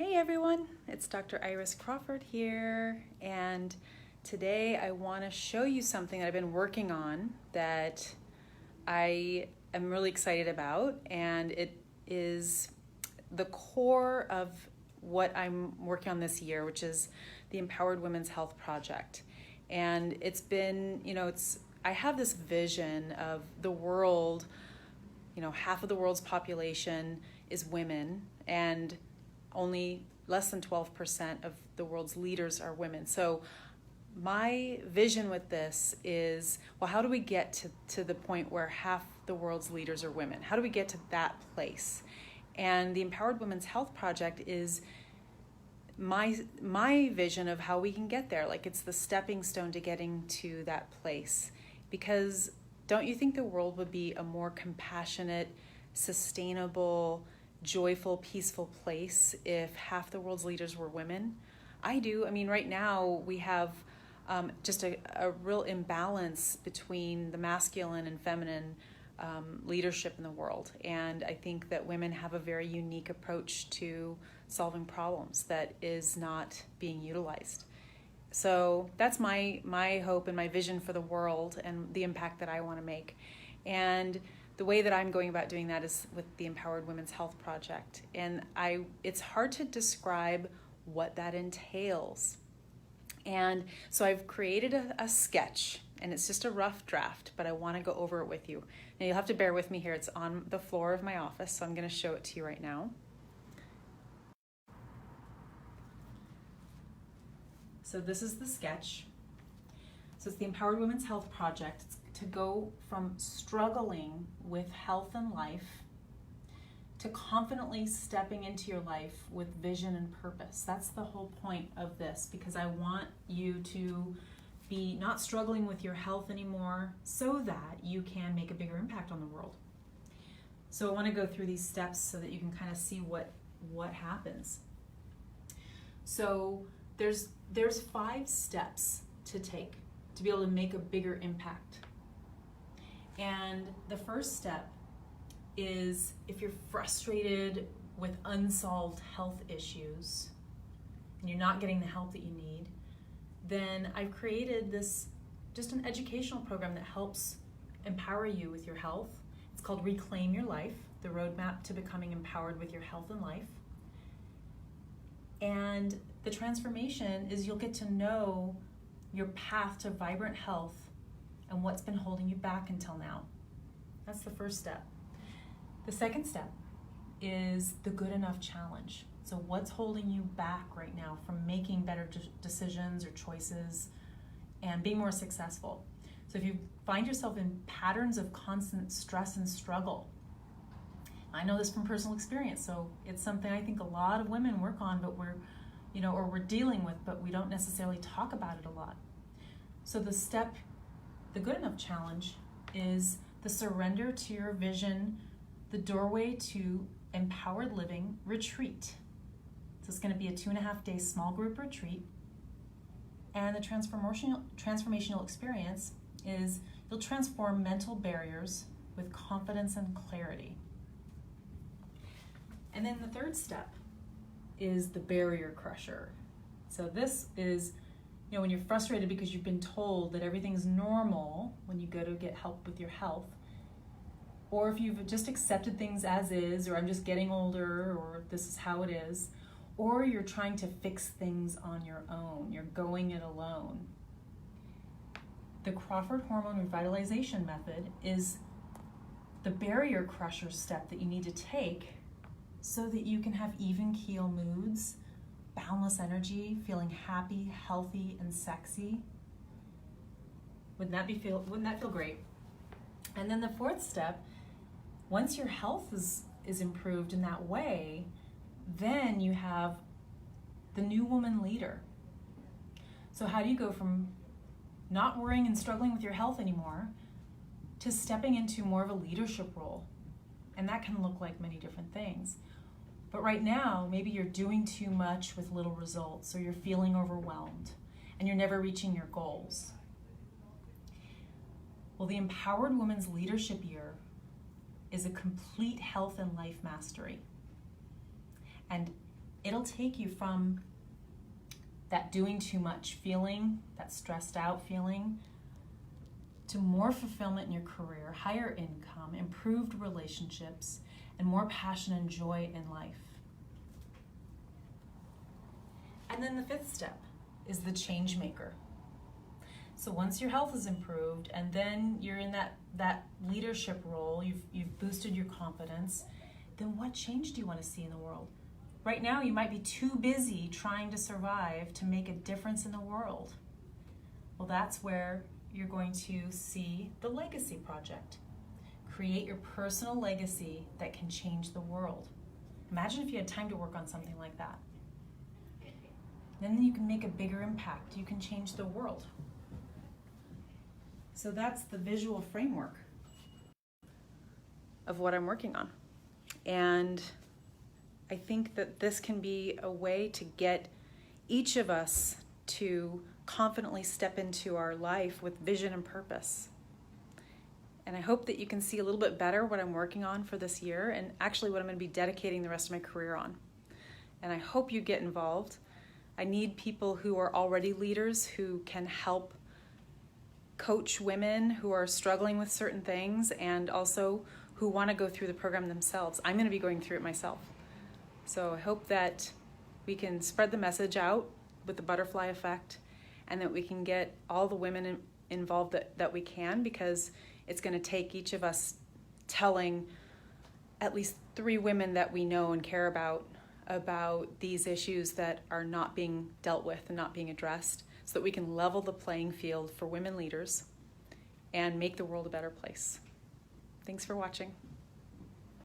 Hey everyone, it's Dr. Iris Crawford here, and today I want to show you something that I've been working on that I am really excited about, and it is the core of what I'm working on this year, which is the Empowered Women's Health Project. And it's been, I have this vision of the world, half of the world's population is women, and only less than 12% of the world's leaders are women. So my vision with this is, how do we get to the point where half the world's leaders are women? How do we get to that place? And the Empowered Women's Health Project is my vision of how we can get there. Like, it's the stepping stone to getting to that place. Because don't you think the world would be a more compassionate, sustainable, joyful, peaceful place if half the world's leaders were women? I do. I mean, right now we have just a real imbalance between the masculine and feminine leadership in the world. And I think that women have a very unique approach to solving problems that is not being utilized. So that's my hope and my vision for the world and the impact that I want to make. And the way that I'm going about doing that is with the Empowered Women's Health Project. And it's hard to describe what that entails. And so I've created a sketch, and it's just a rough draft, but I want to go over it with you. Now you'll have to bear with me here. It's on the floor of my office, so I'm going to show it to you right now. So this is the sketch. So it's the Empowered Women's Health Project. It's to go from struggling with health and life to confidently stepping into your life with vision and purpose. That's the whole point of this, because I want you to be not struggling with your health anymore so that you can make a bigger impact on the world. So I want to go through these steps so that you can kind of see what happens. So there's 5 steps to take to be able to make a bigger impact. And the first step is, if you're frustrated with unsolved health issues and you're not getting the help that you need, then I've created this just an educational program that helps empower you with your health. It's called Reclaim Your Life, the roadmap to becoming empowered with your health and life. And the transformation is, you'll get to know your path to vibrant health and what's been holding you back until now. That's the first step. The second step is the good enough challenge. So what's holding you back right now from making better decisions or choices and being more successful? So if you find yourself in patterns of constant stress and struggle, I know this from personal experience, so it's something I think a lot of women work on, but we're dealing with, but we don't necessarily talk about it a lot. So the good enough challenge is the surrender to your vision, the doorway to empowered living retreat. So it's going to be a 2.5-day small group retreat. And the transformational experience is, you'll transform mental barriers with confidence and clarity. And then the third step is the barrier crusher. So this is, when you're frustrated because you've been told that everything's normal when you go to get help with your health, or if you've just accepted things as is, or I'm just getting older, or this is how it is, or you're trying to fix things on your own, you're going it alone. The Crawford hormone revitalization method is the barrier crusher step that you need to take so that you can have even keel moods, boundless energy, feeling happy, healthy, and sexy. Wouldn't that feel great? And then the fourth step, once your health is improved in that way, then you have the new woman leader. So how do you go from not worrying and struggling with your health anymore to stepping into more of a leadership role? And that can look like many different things. But right now, maybe you're doing too much with little results, or you're feeling overwhelmed, and you're never reaching your goals. Well, the Empowered Women's Leadership Year is a complete health and life mastery. And it'll take you from that doing too much feeling, that stressed out feeling, to more fulfillment in your career, higher income, improved relationships, and more passion and joy in life. And then the fifth step is the change maker. So once your health is improved and then you're in that leadership role, you've boosted your confidence, then what change do you want to see in the world? Right now you might be too busy trying to survive to make a difference in the world. Well, that's where you're going to see the Legacy Project. Create your personal legacy that can change the world. Imagine if you had time to work on something like that. Then you can make a bigger impact. You can change the world. So that's the visual framework of what I'm working on. And I think that this can be a way to get each of us to confidently step into our life with vision and purpose. And I hope that you can see a little bit better what I'm working on for this year and actually what I'm going to be dedicating the rest of my career on. And I hope you get involved. I need people who are already leaders who can help coach women who are struggling with certain things and also who want to go through the program themselves. I'm going to be going through it myself. So I hope that we can spread the message out with the butterfly effect and that we can get all the women involved that we can, because it's going to take each of us telling at least 3 women that we know and care about these issues that are not being dealt with and not being addressed, so that we can level the playing field for women leaders and make the world a better place. Thanks for watching.